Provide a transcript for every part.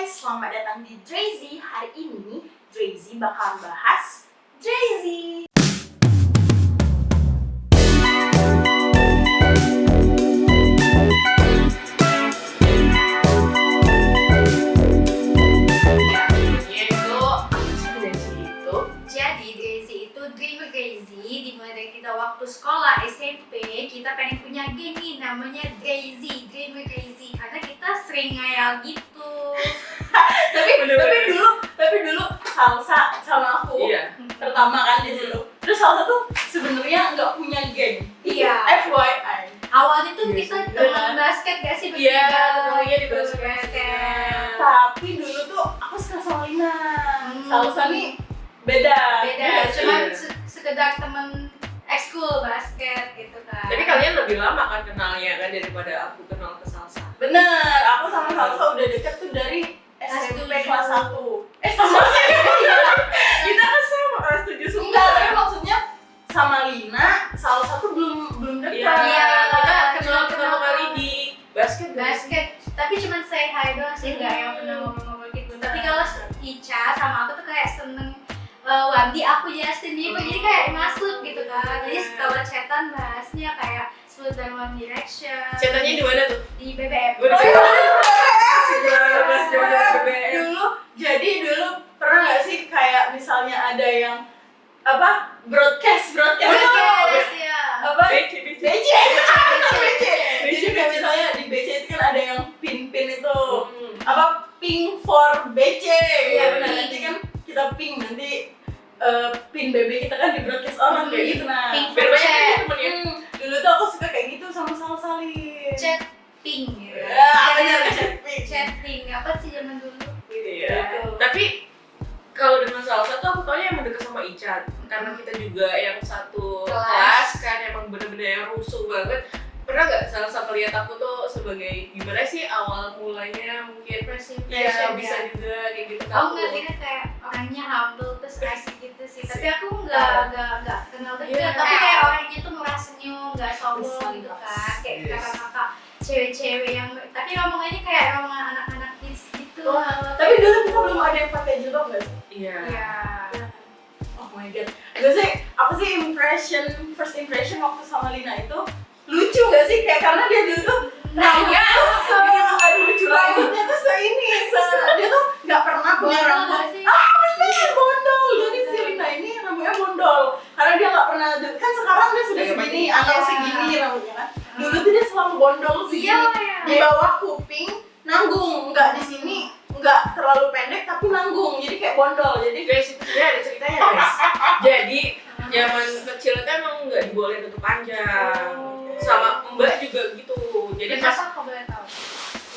guys, selamat datang di Drazy. Hari ini Drazy bakal bahas Drazy. Dimulai dari kita waktu sekolah SMP, kita pengen punya geng nih namanya Drazy, Dreamer Drazy, karena kita sering ngayal gitu. tapi dulu Salsa sama aku pertama kan di situ. Terus Salsa tuh sebenarnya nggak punya geng. Iya. FYI. Awalnya tuh kita teman basket gak sih bertiga? Iya, ketemunya di basket. Tapi dulu tuh aku suka sama Lina. Salsa nih beda, cuman sekedar temen ekskul basket gitu kan. Tapi kalian lebih lama kan kenalnya kan daripada aku kenal ke Salsa. Bener, aku sama Salsa udah deket tuh dari SMP kelas 1. Sama sih. Kita kan sama kelas 7 semua. Enggak, tapi maksudnya sama Lina, Salsa tuh belum deket. Iya, kita kenal pertama kali di basket. Tapi cuman say hi doang sih, nggak yang pernah ngomong-ngomong gitu. Tapi kalau Ica sama aku tuh kayak seneng Wandi, aku Justin Bieber, jadi kayak masuk gitu kan. Jadi kalau chatan bahasnya kayak Split dan One Direction. Ceritanya di mana tuh? Di BBM. Dulu pernah nggak sih kayak misalnya ada yang broadcast ya. BC. Jadi kayak misalnya di BC itu kan ada yang pin itu ping for BC. Iya, benar. Nanti kan kita ping, nanti pin BB kita kan di broadcast orang kayak gitu. Nah, Ping for chat. Dulu tuh aku suka kayak gitu sama Salsalin. Chat ping gitu. Chatting apa sih zaman dulu? Iya. Tapi kalau dengan Salsa tuh aku taunya emang deket sama Ica, karena kita juga yang satu kelas kan, emang bener-bener yang rusuh banget. Pernah nggak Salsa ngeliat aku tuh sebagai gimana sih awal mulanya mungkin ya bisa juga kayak gitu. Aku ngeliatnya kayak orangnya humble terus asik gitu sih. Tapi aku nggak kenal deket. Tapi kayak orangnya tuh murah senyum, nggak sombong gitu kan. Kayak kakak-kakak cewek-cewek yang tapi ngomongannya kayak omongan anak-anak kids gitu. Tapi dulu kita belum ada yang pakai jilbab nggak sih? Iya. Oh my god. Aku sih first impression waktu sama Lina itu lucu nggak sih? Kayak karena dia dulu tuh rambutnya tuh dia tuh nggak pernah punya rambut. Bener bondol. Jadi si Lina ini rambutnya bondol karena dia nggak pernah kan sekarang dia sudah segini atau segini rambutnya kan. Dulu tuh dia selalu bondol segini di bawah kuping nanggung, nggak di sini nggak terlalu pendek tapi nanggung, jadi kayak bondol. Jadi guys, itu sebenarnya ada ceritanya guys. Jadi zaman kecil itu emang nggak dibolehin tutup panjang. Sama Mbak juga gitu. Jadi pas aku boleh tahu.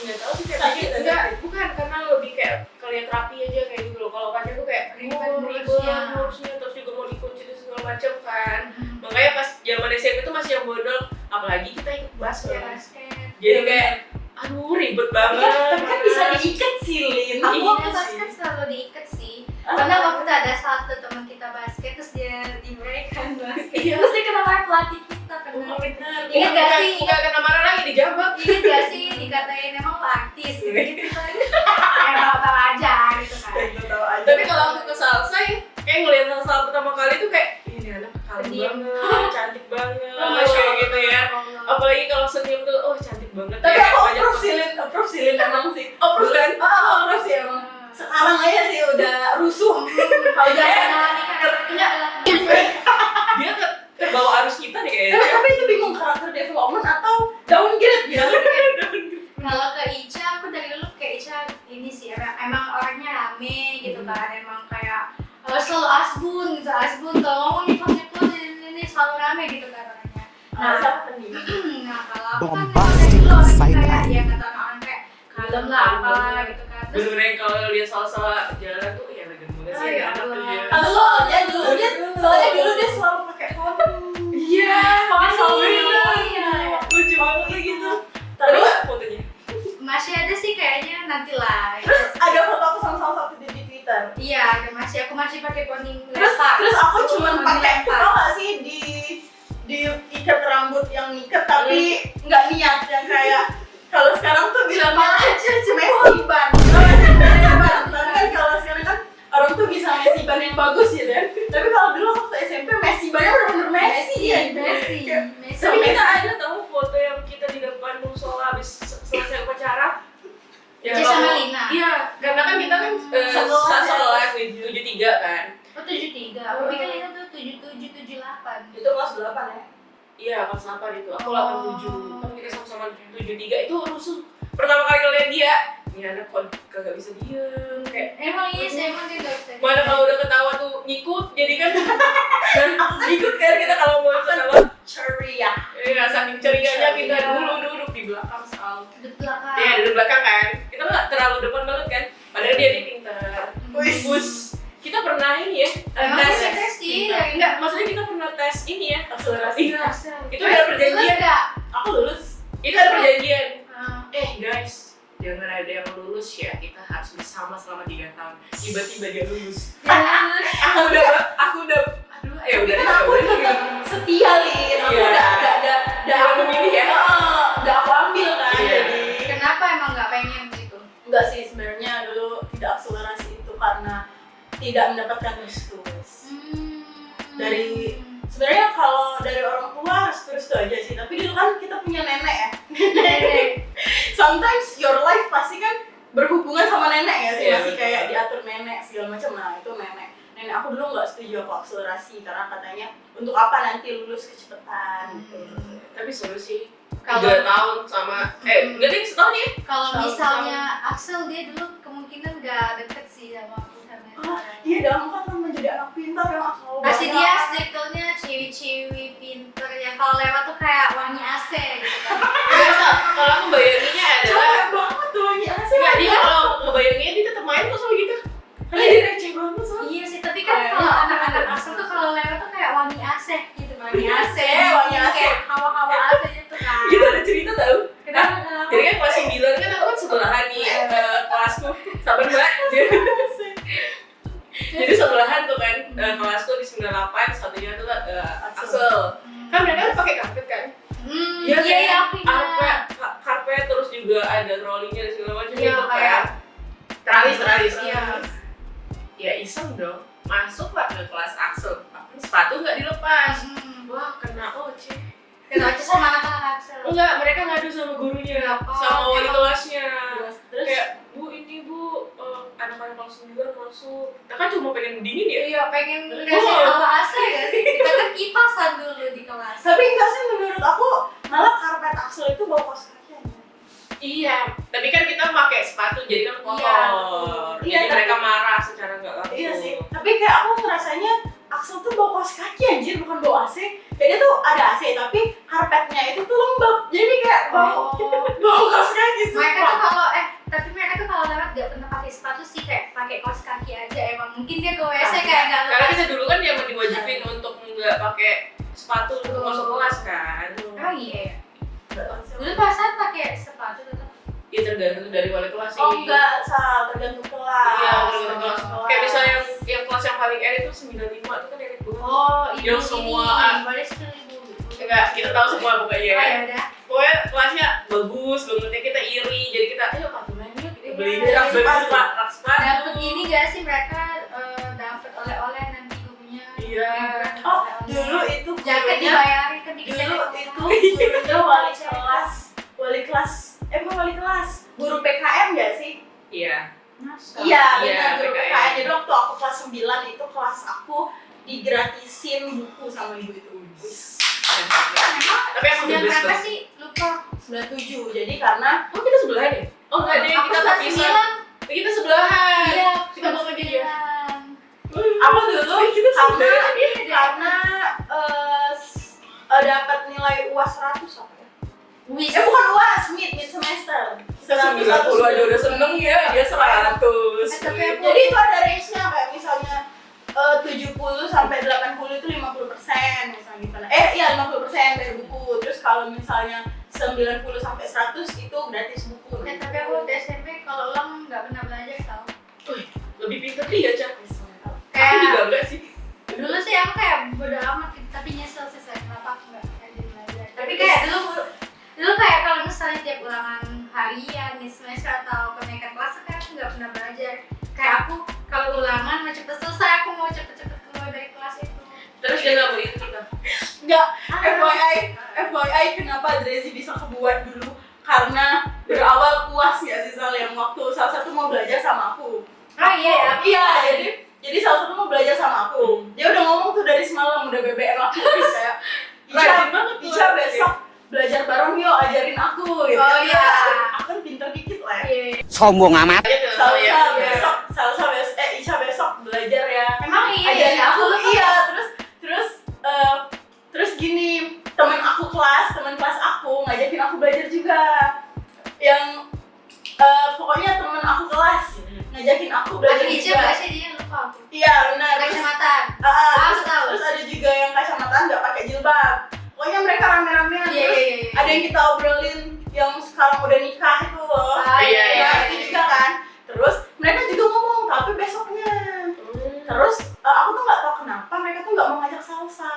nggak tahu sih kayak bukan karena lebih kayak kalian rapi aja kayak gitu loh. Kalau panjang tuh kayak ribet ngurusnya, terus juga mau dikunci dan segala macam kan. Makanya pas zaman SMP itu masih yang bondol, apalagi kita ikut basket. Jadi kayak aduh ribet banget. tapi kan bisa diikat sih, Lin. Aku waktu basket selalu diikat sih. Karena waktu itu ada satu teman kita basket terus dia diberikan basket. Terus dia kena marah pelatih kita kan. Ingat gak sih? Nggak kena marah lagi dijambak. Ingat gak sih dikatain emang lo artis gitu. Kayak tahu aja gitu kan. Tapi kalau aku ke Salsa ya, kayak ngeliat Salsa pertama kali tuh kayak ini anak kalem banget, cantik banget, kayak gitu ya. Apalagi kalau senyum tuh, oh cantik banget. Tapi ya, aku approve silin emang sih. Approve kan? Approve sih emang. Sekarang aja sih udah rusuh. Kalau dia terbawa arus kita nih kayaknya. Tapi itu bingung karakter development atau downgrade ya? Kalau ke Ica, aku dari dulu kayak Ica ini sih emang orangnya rame gitu kan, emang kayak selalu asbun kalau ngomong nyekut ini selalu rame gitu kan orangnya. Nah kalau aku kan dari dulu orangnya kayak ya kata orang kayak kalem lah apalah gitu kan. Bener-bener kalau lihat Salsa jalan tuh ya legend banget sih ya anak dia. Soalnya dulu dia selalu pakai kondom. Iya, Iya. lucu banget kayak gitu. Tapi fotonya masih ada sih kayaknya nantilah. Terus ada foto aku sama salah satu di Twitter. Iya, aku masih pakai poni Terus aku cuma pakai tau nggak sih di ikat rambut yang ikat tapi nggak niat yang kayak kalau sekarang tuh bilang malah aja Messi ban. Ya, Ica sama Lina. Iya, karena kan kita kan sekelas 73 kan. Oh 73. Aku pikir Lina tuh 77 78. Itu kelas 8 ya. Iya, kelas 8 itu. Aku 87. Kan kita sama-sama 73 itu rusuh. Pertama kali ngeliat dia, ini anak kok kagak bisa diem kayak Emang iya sih, emang dia gak bisa. mana kalau udah ketawa tuh ngikut, jadi kan ngikut kan kita kalau mau ketawa. Ceria. Iya, saking cerianya kita duduk di belakang selalu. Di belakang. Iya, duduk belakang kan. Kita nggak terlalu depan banget kan. Padahal dia pintar. Bus. Kita pernah ini ya. Emang tes sih. Enggak, maksudnya kita pernah tes ini ya. Akselerasi. Iya. Itu ada perjanjian. Aku lulus. Itu ada perjanjian. Guys, jangan ada yang lulus ya. Kita harus bersama selama 3 tahun. Tiba-tiba dia lulus. Aku udah aduh, ya udah. Aku tetap setia Lin. Aku udah aku memilih ya. Udah aku ambil kan. Iya. Jadi Kenapa emang nggak pengen gitu? enggak sih sebenarnya dulu tidak akselerasi itu karena tidak mendapatkan restu. Dari sebenarnya kalau dari orang tua restu aja sih, tapi dulu kan kita punya nenek ya. Sometimes your life pasti kan berhubungan sama nenek ya sih, Iya, masih betul. kayak diatur nenek segala macam. Nah itu nenek aku dulu nggak setuju aku akselerasi karena katanya untuk apa nanti lulus kecepatan gitu. Tapi seru sih. Kalau- 3 tahun sama enggak deh setahun ya. Kalau Tahun- misalnya Axel dia dulu kemungkinan nggak deket sih sama aku sama Oh iya dalam kan menjadi anak pintar yang aku pasti dia circle-nya ciwi-ciwi pinter yang kalau lewat tuh kayak wangi AC gitu kan. Biasa, kalau aku bayanginnya adalah capek banget tuh ya sih. enggak dia kalau ngebayanginnya dia tetap main kok sama gitu. Karena dia receh banget soalnya. Iya sih, tapi kan kalau anak-anak Axel tuh kalau lewat tuh kayak wangi AC gitu, wangi AC, wangi AC. kayak hawa-hawa AC gitu kan. Gitu ada cerita tahu. Kenapa? Jadi kan kelas 9 kan aku kan sebelahan nih kelasku. Sabar Mbak. Jadi sebelahan tuh kan kelasku di 98 satunya tuh Axel. Kan mereka pakai karpet kan? Iya, iya, aku ingat. Karpet terus juga ada rollingnya dan segala macam Iya, gitu kayak kan. Teralis. Iya. Ya iseng dong. Masuk lah ke kelas Axel. Sepatu nggak dilepas. Wah kena OC. Kenapa sih sama anak-anak Axel? Enggak, mereka ngadu sama gurunya, Oh, sama wali emang. kelasnya. Terus Kayak, Bu, ini Bu, anak-anak kelas 9 masuk. Kita kan cuma pengen dingin ya? Iya, pengen ngasih hawa AC ya. Kita kan kipasan dulu di kelas. tapi enggak sih menurut aku malah karpet Axel itu bawa kaos kaki aja. Iya, tapi kan kita pakai sepatu jadi kan kotor. Iya, Jadi tapi- mereka marah secara nggak langsung. Iya sih, tapi kayak aku ngerasanya Axel tuh bawa kaos kaki anjir, bukan bawa AC. Kayak dia tuh ada AC, tapi karpetnya itu tuh lembab. Jadi kayak bawa kaos kaki Mereka tuh sumpah. kalau tapi mereka tuh kalau lewat gak pernah pakai sepatu sih, kayak pakai kaos kaki aja. Emang mungkin dia ke WC kayak gak Karena lepas. kita dulu kan yang diwajibin untuk nggak pakai sepatu untuk masuk kelas kan. Emang iya ya. Nggak tahu sih. Dulu pasan pakai sepatu tetap. Ya tergantung dari wali kelas sih. Oh enggak, salah, tergantung kelas. Iya, tergantung kelas. Kayak misalnya yang kelas yang paling elit itu 95 itu kan elit banget. Oh, ibu Yang semua- ini. Boleh sekali ibu. Enggak, kita tahu semua pokoknya Oh kan. ya udah. Pokoknya kelasnya bagus banget ya, kita iri. Jadi kita, ayo patungan yuk, kita beli Iya, rak sepatu. Dapat ini gak sih mereka dapat oleh-oleh nanti gurunya. Iya. Oh, dulu itu jaket gurunya, dibayarin kan dikit dulu itu gurunya wali kelas, bukan wali kelas, guru PKM nggak sih? Iya. Iya, Iya, benar guru PKM. PKM. Jadi waktu aku kelas 9 itu kelas aku digratisin buku sama ibu itu. Tapi emang the best berapa banget. sih? Lupa. 97. Jadi karena Oh, kita sebelahan ya? Oh, enggak deh, Aku kita kelas terpisah. 9. Kita sebelahan. Iya, Kita bawa dia. aku dulu Kita karena sebelahan. karena dapat nilai UAS 100 apa ya? Wis. Bukan UAS, mid semester. 90 aja udah seneng ya, dia 100. Tapi aku Jadi itu ada range-nya kayak misalnya 70 sampai 80 itu 50% misalnya gitu. Iya 50% dari buku. Terus kalau misalnya 90 sampai 100 itu gratis buku. tapi aku waktu SMP kalau ulang nggak pernah belajar tau. Lebih pintar dia, Cak. Aku Kayak juga enggak sih. dulu sih aku kayak bodo amat gitu, tapi nyesel sih saya kenapa aku nggak rajin belajar. Tapi kayak dulu kayak kalau misalnya tiap ulangan harian, nih semester atau kenaikan kelas kan aku nggak pernah belajar. Kayak aku kalau ulangan mau cepet selesai, aku mau cepet-cepet keluar dari kelas itu. Terus dia nggak beliin kita. Enggak, FYI kenapa Drezi bisa kebuat dulu karena berawal puas ya sih Sal, yang waktu salah satu mau belajar sama aku. Oh iya. Iya, jadi salah satu mau belajar sama aku. Dia udah ngomong tuh dari semalam, udah BBM aku terus kayak Rajin banget tuh. Ica besok belajar bareng yuk, ajarin aku gitu. Oh iya. Aku kan pinter dikit lah ya. Iya. Sombong amat. Salsa besok, Ica besok belajar ya. Emang iya. Ajarin aku, tuh iya. Terus gini, teman kelas aku ngajakin aku belajar juga. Yang pokoknya teman aku kelas ngajakin aku belajar Aku juga. nggak sih dia lupa aku. Iya benar. Kacamata. Terus, tahu. terus ada juga yang kacamataan nggak pakai jilbab. Pokoknya mereka rame-ramean. Iya, Terus iya. ada yang kita obrolin yang sekarang udah nikah itu loh. Iya, iya. Nah, itu juga kan. Terus mereka juga ngomong tapi besoknya. Terus aku tuh nggak tahu kenapa mereka tuh nggak mau ngajak salsa.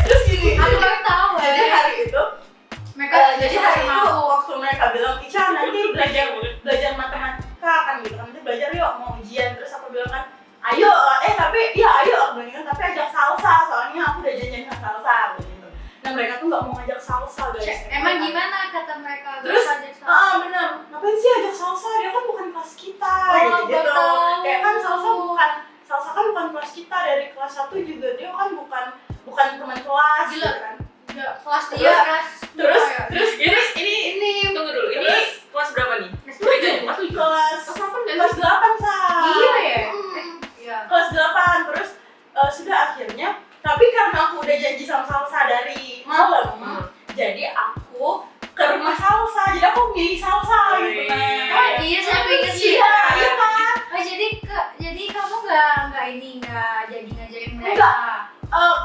Terus gini. Aku baru tahu. Jadi hari itu mereka jadi hari itu mau. waktu mereka bilang Ica nanti belajar matematika kan gitu kan, nanti belajar yuk mau ujian. Terus aku bilang kan ayo tapi ya ayo aku bilang kan, tapi ajak salsa soalnya aku udah janjian sama salsa gitu. Nah mereka tuh nggak mau ngajak salsa guys. Emang gimana kata mereka? Terus Ngajak salsa? bener, ngapain sih ajak salsa, dia kan bukan kelas kita Oh, gitu. betul. Kayak kan salsa kan bukan kelas kita, dari kelas 1 juga dia kan bukan teman kelas Gila. gitu kan. Kelas dia, Terus ini tunggu dulu. Ini Terus? kelas berapa nih? Kelas Bedanya kelas 7. kelas 8 Sal. Iya ya? Iya. Kelas 8 terus sudah akhirnya, tapi karena aku udah janji sama salsa dari malam, jadi aku ke rumah salsa, jadi aku milih salsa gitu kan. Oh iya, saya ingat sih. Iya kan. Oh jadi kamu nggak jadi ngajarin mereka? Enggak.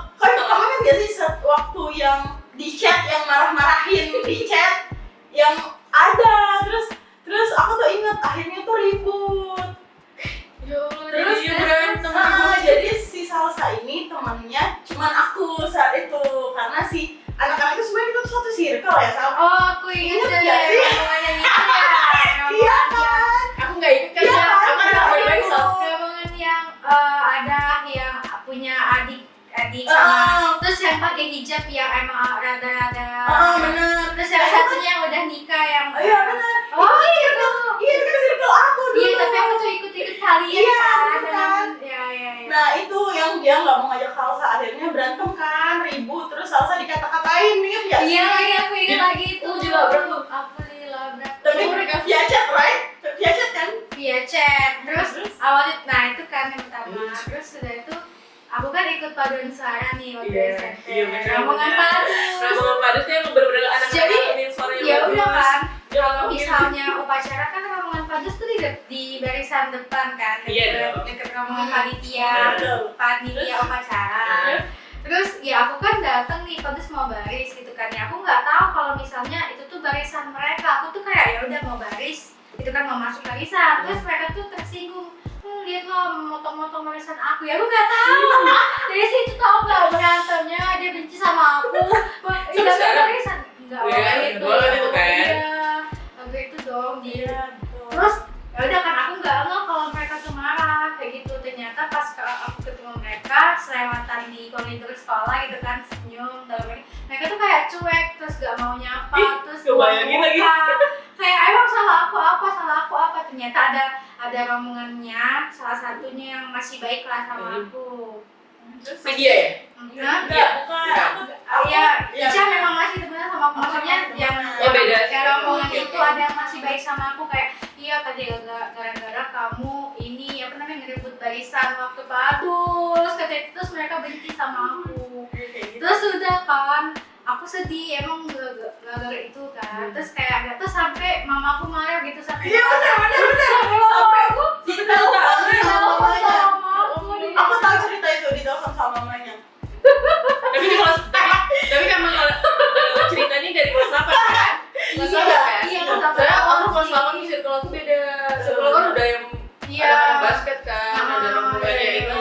Kamu kan gak sih waktu yang di chat yang marah-marahin di chat yang ada, terus aku tuh ingat akhirnya tuh ribut. Terus jadi si salsa ini temannya cuman aku saat itu, karena si anak-anak itu sebenarnya kita tuh satu circle ya Sal. Oh aku ingat Ingat deh. nggak sih? Rombongan yang itu ya. Iya kan. Aku nggak ikut kan? Iya kan? Aku kan Iya, baik-baik iya. Sal. Rombongan yang ada yang punya adik sama terus yang pakai hijab yang emang rada-rada. Bener. Terus yang satunya yang udah nikah yang. Iya bener. Oh iya itu kan circle aku dulu. iya tapi aku tuh ikut kalian Iya, kan. kan. Iya. Nah itu yang dia nggak mau ngajak salsa, akhirnya berantem kan, ribut, terus salsa dikata-katain, inget ya? Iya lagi aku ingat lagi itu. Aku dilabrak tuh. Aku dilabrak. Tapi mereka via chat, right? Via chat kan? Via chat. Terus awalnya, nah itu kan yang pertama. Terus sudah itu aku kan ikut paduan suara nih waktu SMP. Iya bener. Rombongan padus. Rombongan padusnya emang bener-bener anak-anak Jadi, ini suaranya ya bagus. udah kan. Ya, Kalau mungkin. misalnya upacara kan rombongan padus tuh di barisan depan kan, Iya, dong. deket rombongan panitia, Betul. panitia upacara. Terus ya aku kan datang nih padus mau baris gitu kan ya, aku nggak tahu kalau misalnya itu tuh barisan mereka. Aku tuh kayak ya udah mau baris, itu kan mau masuk barisan. Terus mereka tuh tersinggung, lihat lo motong-motong barisan aku, ya aku nggak tahu. Dari situ tau nggak berantemnya, dia benci sama aku. Iya sekarang? barisan nggak Iya, waktu itu kan. Iya, waktu itu dong dia. Iya, betul. Terus ya udah kan aku nggak ngeh kalau mereka tuh marah kayak gitu. Ternyata pas aku ketemu mereka selewatan di koridor sekolah gitu kan, senyum dalam ini, mereka tuh kayak cuek, terus gak mau nyapa, terus kebayangin buang lagi. muka. Kayak emang salah aku apa. Ternyata ada rombongannya, salah satunya yang masih baik lah sama aku. Terus Media ya? enggak, bukan. Iya, Iya. Ica memang masih temenan sama aku, maksudnya yang Oh, beda. kayak rombongan Oke, itu oke. ada yang masih baik sama aku, kayak iya tadi gara-gara kamu ini apa namanya ngerebut barisan waktu padus kata itu, terus mereka benci sama aku. Terus udah kan aku sedih emang gara-gara itu kan, terus kayak terus sampai mamaku marah gitu sampai Iya benar. Sampai aku ditelepon sama mamanya. Aku tahu cerita itu, ditelepon sama mamanya. Tapi di kelas tapi kan emang kalau ceritanya dari kelas 8 kan? Kelas 8 kan? Iya, Soalnya aku kelas 8 tuh circle aku beda. Circle kan udah yang Iya. ada anak basket kan, ada rombongannya itu.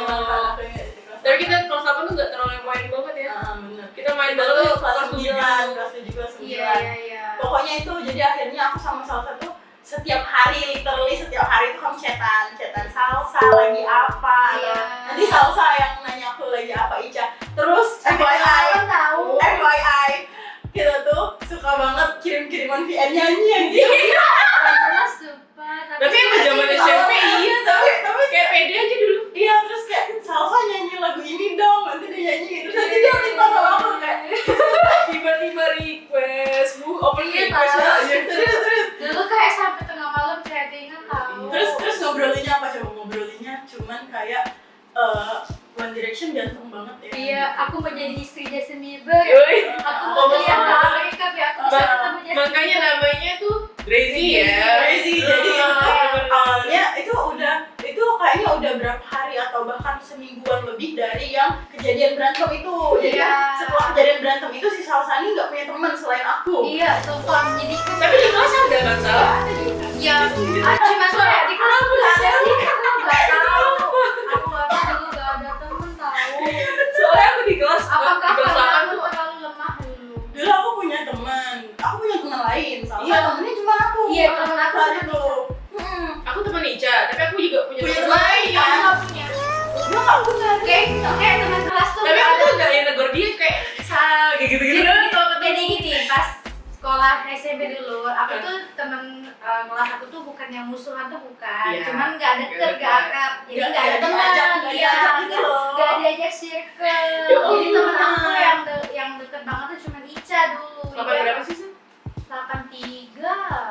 Tapi kita kelas 8 tuh gak terlalu main banget ya. Bener. Kita main Kita banget tuh tuh kelas 9, 7. kelas 7, kelas 9. Iya. Pokoknya itu, jadi akhirnya aku sama salsa tuh setiap hari, literally setiap hari itu kamu chatan salsa lagi apa, Iya. nanti salsa yang nanya aku lagi apa Ica. Terus Sampai FYI, tahu. banget kirim-kiriman VN nyanyi aja. Pernah suka, Tapi emang zaman SMP iya tapi kayak pede aja dulu. Iya, terus kayak Salsa nyanyi lagu ini dong, nanti dia nyanyi, terus nanti dia minta sama aku kayak Tiba-tiba request, open Iya, request tahu. aja. terus dulu kayak sampai tengah malam chattingan tahu. terus ngobrolinnya apa coba ngobrolinnya cuman kayak One Direction ganteng banget ya. Iya, aku mau jadi istri Justin Bieber. Yoi. Aku mau kuliah ke Amerika biar aku bisa ketemu Justin Makanya Bieber. namanya tuh Crazy ya. Crazy. Jadi itu bener-bener. awalnya itu kayaknya udah berapa hari atau bahkan semingguan lebih dari yang kejadian berantem itu. Jadi Iya. kan setelah kejadian berantem itu si Salsa ini nggak punya teman selain aku. Iya, sumpah menjadikan. Tapi di kelas ada kan salah? Ya, cuma soalnya di kelas aku nggak ada sih, karena nggak tahu. Aku nggak tahu dulu nggak ada temen tahu. Soalnya aku di kelas Apakah di kelas karena 8 aku tuh terlalu lemah dulu? Dulu aku punya teman lain. Salsa Iya. temennya cuma aku. Iya, temen aku saat cuma itu. aku teman Ica, tapi aku juga punya Punya teman teman lain. lain. Aku nggak punya. Dia nggak punya. Kayak teman kelas tuh. Tapi aku tuh gak yang negor dia kayak kayak gitu-gitu. Jadi gini, pas sekolah SMP dulu, aku tuh temen kelas aku tuh bukan yang musuhan tuh bukan, Iya. cuman nggak deket, nggak akrab, jadi nggak ada teman, nggak iya, diajak gitu loh. nggak diajak circle. Ya Jadi temen Allah. aku yang deket banget tuh cuma Ica dulu. Apa berapa sih sih? 83.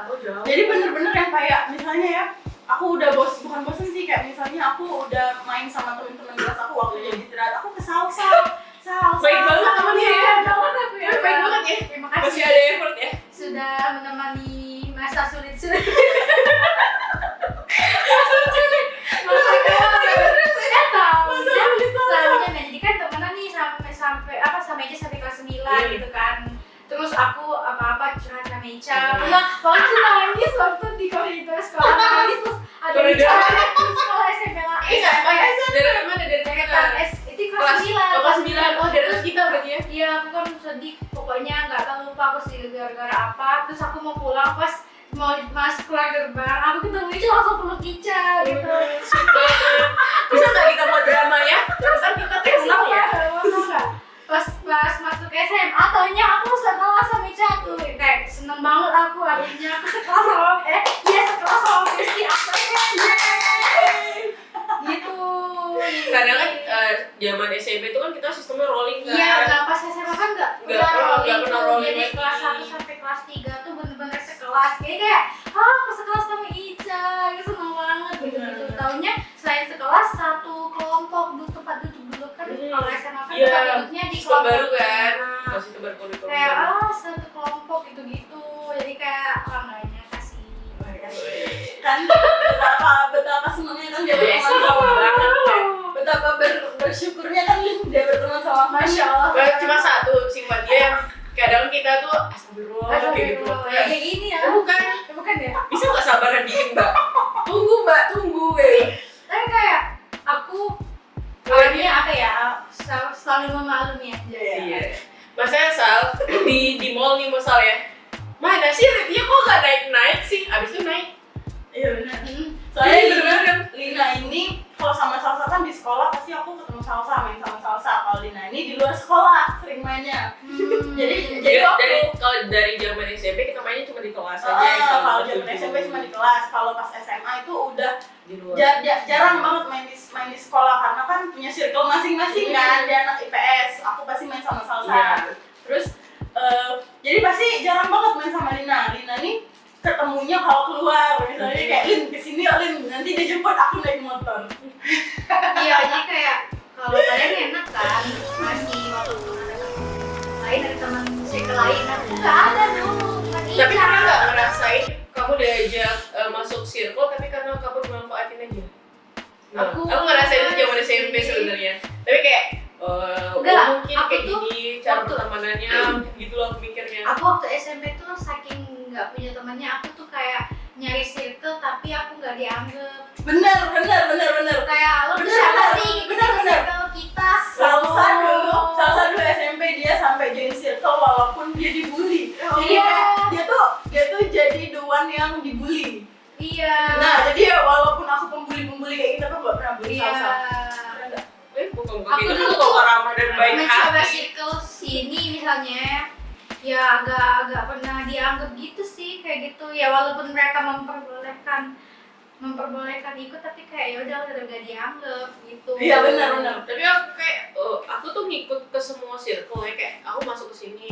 Oh jauh. Jadi bener-bener yang kayak misalnya ya, aku udah bukan bosen sih, kayak misalnya aku udah main sama temen-temen kelas aku waktu jadi istirahat, aku ke Salsa. Baik banget temennya ya. Banget aku ya. Baik banget ya. Terima Masih kasih ada effort ya. sudah menemani masa sulit-sulit. Selanjutnya jadi kan temenan nih sampai Ica sampai kelas 9 gitu kan. Terus aku apa-apa curhat sama Ica. Waktu itu nangis waktu di koridor sekolah nangis terus ada Ica di sekolah SMP lah. Dari mana? Dari Deretan mana? itu kelas 9. Kelas 9. Oh, dari kelas kita berarti ya. Iya, aku kan sedih. Pokoknya nggak tahu lupa aku sedih gara-gara apa. Terus aku mau pulang pas mau masuk keluar gerbang, aku ketemu Ica langsung peluk Ica gitu. Bisa nggak kita buat drama ya? Terus kita terulang ya. Pas masuk SMA, taunya aku sekelas sama Ica tuh. Kayak seneng banget aku akhirnya aku sekelas sama dia sekelas sama Besti akhirnya. Gitu. Karena kan zaman SMP itu kan kita sistemnya rolling kan. Iya, nah pas SMA kan nggak Nggak pernah tuh. rolling Jadi lagi. kelas 1 sampai kelas 3 tuh bener-bener sekelas. Jadi kayak, aku sekelas sama Ica, gitu seneng banget gitu. Taunya selain sekelas satu kelompok tempat duduk dulu kan kalau SMA kan Iya, tempat duduknya di sistem baru kelompok. kan. Nah, Masih sistem baru kurikulum. kayak satu kelompok gitu-gitu. Jadi kayak nggak nyangka sih. Kan betapa senangnya kan dia berteman Biasa sama banget kan. betapa bersyukurnya kan dia berteman sama aku. Masya Allah. Cuma satu sifat dia yang kadang kita tuh astagfirullah kayak gitu. Kayak gini ya. Bukan Ya? bisa nggak sabaran dikit mbak? Tunggu kayak. Tapi kayak aku orangnya apa ya, selalu memaklumi aja. Iya. Masanya Sal di mall nih Sal ya. Mana sih liftnya kok nggak naik sih? Abis itu naik. Iya benar. Hmm. Soalnya Iya, bener bener. Lina ini kalau sama Salsa kan di sekolah pasti aku ketemu Salsa, main sama Salsa. Kalau Lina ini di luar sekolah sering mainnya. Jadi Kalau dari zaman SMP kita mainnya cuma di kelas aja. kalau zaman SMP cuma di kelas. Kalau pas SMA itu udah di luar. jarang banget main di sekolah karena kan punya circle masing-masing kan. Dia anak IPS, aku pasti main sama Salsa. Iya. Terus jadi pasti jarang banget main sama Lina. Lina nih ketemunya kalau keluar misalnya kayak Lin kesini ya Lin, nanti dia jemput aku naik motor. Iya, jadi kayak kalau kalian enak kan masih waktu ada teman lain dari teman circle lain, aku nggak ada dulu. Tapi pernah nggak ngerasain kamu diajak masuk circle tapi karena kamu dimanfaatin aja? Nah, Aku ngerasain itu zaman SMP sebenarnya. Tapi kayak Enggak, mungkin aku kayak tuh gini cara waktu- pertemanannya gitu loh aku mikirnya. Aku waktu SMP tuh saking nggak punya temannya, aku tuh kayak nyari circle tapi aku nggak dianggap. Bener. Kayak lo tuh Bener, siapa bener. sih? Gitu Bener. circle kita. Salsa dulu SMP dia sampai join circle walaupun dia dibully. Oh, Jadi iya. kayak dia tuh jadi the one yang dibully. Iya. Nah jadi ya walaupun aku pembuli kayak gitu aku gak pernah bully Iya. Salsa. Bukan Aku gitu dulu kok ramah dan baik mencoba hati. circle sini misalnya ya agak pernah dianggap gitu sih, kayak gitu ya, walaupun mereka memperbolehkan ikut, tapi kayak ya udah gak dianggap gitu. Iya benar. Tapi aku kayak aku tuh ngikut ke semua circle ya, kayak aku masuk ke sini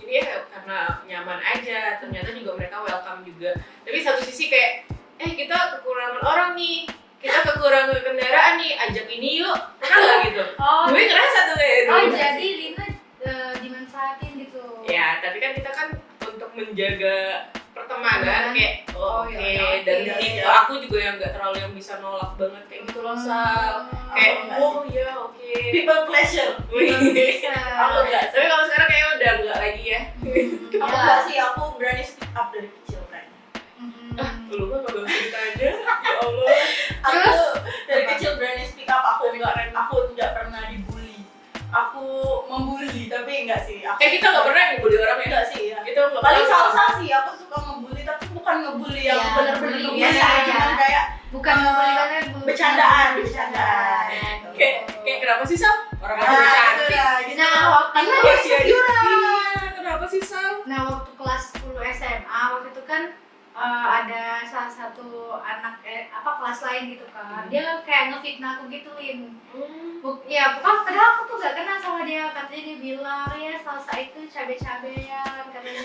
ya kayak karena nyaman aja, ternyata juga mereka welcome juga. Tapi satu sisi kayak kita kekurangan orang nih, kita kekurangan kendaraan nih, ajak ini yuk, pernah nggak gitu? Gue ngerasa tuh kayak Jadi Lina dimanfaatin gitu. ya, tapi kan kita kan untuk menjaga pertemanan kayak dan tipe aku juga yang nggak terlalu yang bisa nolak banget kayak gitu loh, Sal. Kayak People pleasure. Aku enggak. Tapi kalau sekarang kayaknya udah enggak lagi ya. Aku enggak sih, aku berani speak up dari kecil kayaknya. Lu mah kalau cerita aja, ya Allah. Aku dari kecil berani speak up, aku enggak pernah dibully. Aku membuli, tapi enggak sih. Kita enggak pernah ngebully orang ya? Enggak sih ya. Kita enggak Paling pernah. salsa sih, aku suka ngebully, tapi bukan ngebully yang Ya, bener-bener bully ngebully, biasa aja. cuman kayak Bukan ngebully karena bercandaan. Kayak kenapa sih, Sal? Orang Nah, aku itu cantik. dah, gitu. Nah, Karena Iya, dia insecurean. kenapa sih, Sal? Nah, waktu kelas 10 SMA waktu itu kan ada salah satu anak kelas lain gitu kan. Dia kayak ngefitnah aku gitu, Lin. Ya, padahal aku tuh gak kenal sama dia. Katanya dia bilang, ya salsa itu cabe-cabean katanya.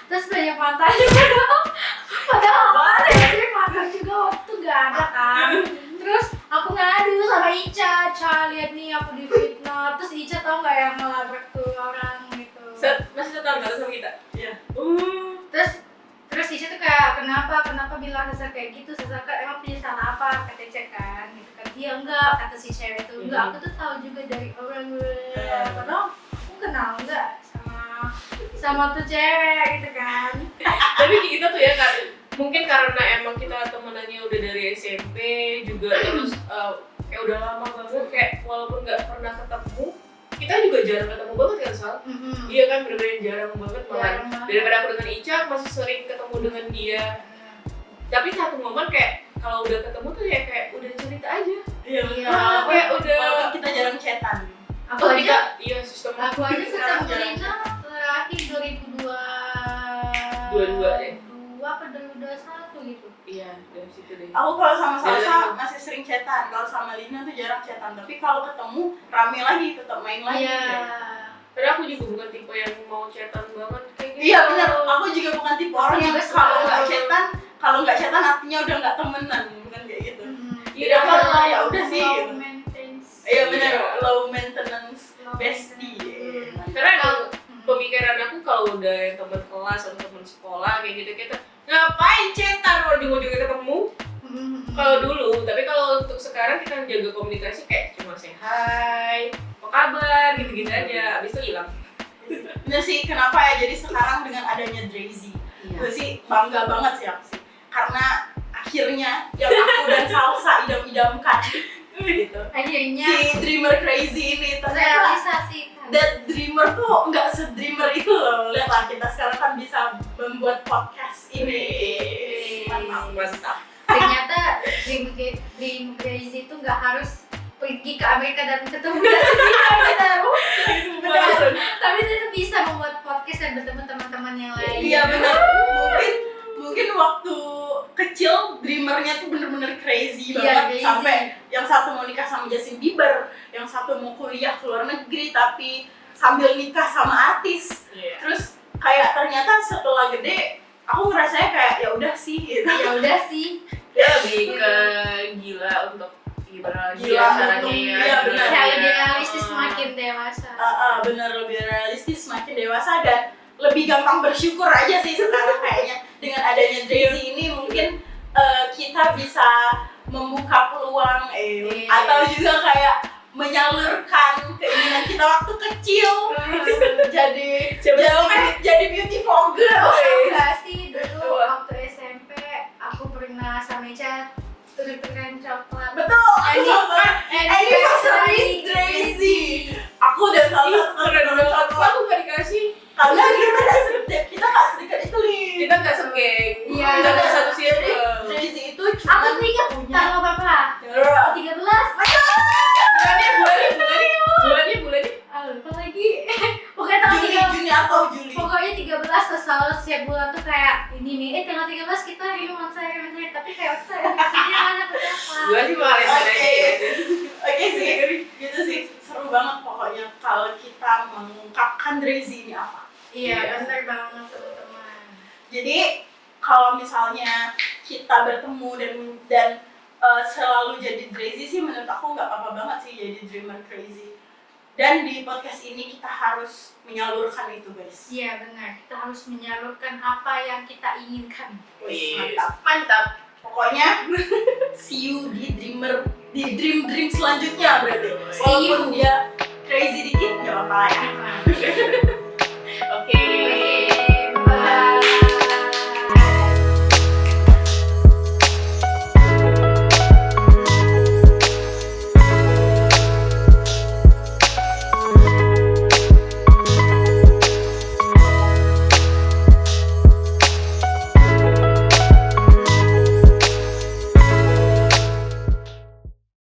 Terus banyak mantannya padahal ada yang magang juga waktu itu gak ada kan. Terus aku ngadu sama Ica, lihat nih aku difitnah. Terus Ica tau gak yang ngelabrak tuh orang gitu. Masih tetap enggak sama kita? Iya. Terus Ica tuh kayak kenapa bilang Sasa kayak gitu, Sasa emang punya salah apa, kata Ica kan gitu kan. Dia enggak, kata si cewek tuh enggak, aku tuh tahu juga dari orang padahal aku kenal enggak sama tuh cewek gitu kan. Tapi kita tuh ya kan, mungkin karena emang kita temenannya udah dari SMP juga, terus kayak udah lama banget, kayak walaupun nggak pernah ketemu, kita juga jarang ketemu banget kan, Sal? Iya kan, bener-bener jarang banget malah. Daripada aku dengan Ica masih sering ketemu dengan dia. Tapi satu momen kayak kalau udah ketemu tuh ya kayak udah cerita aja. Iya. Kayak udah Walaupun kita jarang chatan. Aku aja sistem ketemu Lina terakhir 22 deh. 2022 apa 2021 gitu. Iya, dari situ deh. Aku kalau sama Salsa Dari- masih sering chatan, kalau sama Lina tuh jarang chatan. Tapi kalau ketemu rame lagi, tetap main lagi. Iya. Padahal aku juga bukan tipe yang mau chatan banget kayak gitu. Iya benar, aku juga bukan tipe orang yang juga kalau suka. nggak chatan artinya udah nggak temenan, bukan kayak gitu. Iya, ya udah sih. Low maintenance. Iya benar, low maintenance bestie. Karena emang pemikiran aku kalau udah yang teman kelas atau teman sekolah kayak gitu, kita ngapain chatan kalau ujung-ujungnya ketemu. Kalau dulu, tapi kalau untuk sekarang kita jaga komunikasi kayak cuma say hi, apa kabar, gitu-gitu aja, abis itu hilang. Bener sih, kenapa ya jadi sekarang dengan adanya Drazy, gue sih bangga banget sih aku sih, karena akhirnya yang aku dan Salsa idam-idamkan gitu. Akhirnya Si dreamer crazy ini ternyata realisasi. that dreamer tuh nggak se-dreamer itu loh. Lihatlah kita sekarang kan bisa membuat podcast ini. Mantap. Ternyata dream crazy itu nggak harus pergi ke Amerika dan ketemu dengan Benar. tapi itu bisa membuat podcast dan bertemu teman-teman yang lain. Iya benar. Mungkin waktu kecil dreamernya tuh bener-bener crazy banget, crazy. sampai yang satu mau nikah sama Justin Bieber, yang satu mau kuliah ke luar negeri tapi sambil nikah sama artis. Iya. Terus kayak ternyata setelah gede aku ngerasanya kayak ya udah sih gitu. Ya udah sih. Dia lebih ke gila untuk gimana lagi Gila ya caranya untuk- ya. iya, benar. Kayak lebih realistis semakin dewasa. Bener, lebih realistis, semakin dewasa dan lebih gampang bersyukur aja sih sekarang kayaknya. Dengan adanya Drazy ini mungkin kita bisa membuka peluang atau juga kayak menyalurkan keinginan kita waktu kecil jadi beautiful girl. Enggak sih, dulu Coba. waktu SMP aku pernah sama Ica tuker-tukeran coklat. Betul, aku sama anniversary Drazy. Aku dan salah satu Keren banget. coklat Aku gak dikasih. karena kita nggak sedekat itu Lin. Kita gak segeng. Iya. Kita gak satu Jadi circle. Drazy itu Aku cuma tuh ingat punya tanggal berapa? 13. Bulannya. Lupa lagi. Pokoknya tanggal Juni 13. atau Juli. Pokoknya 13 selalu setiap bulan tuh kayak ini nih, tanggal 13 kita reunian saya, tapi kayak saya sendiri mana berapa? Gua sih malah aja ya. Oke sih, gitu sih, seru banget pokoknya kalau kita mengungkapkan Drazy ini apa. Iya, benar banget teman-teman. Jadi kalau misalnya kita bertemu dan selalu jadi Drazy sih, menurut aku nggak apa-apa banget sih jadi dreamer crazy. Dan di podcast ini kita harus menyalurkan itu, guys. Iya benar, kita harus menyalurkan apa yang kita inginkan. Wih, mantap. Mantap. Pokoknya see you di dream selanjutnya berarti. See you. Walaupun dia crazy dikit, nggak apa-apa ya.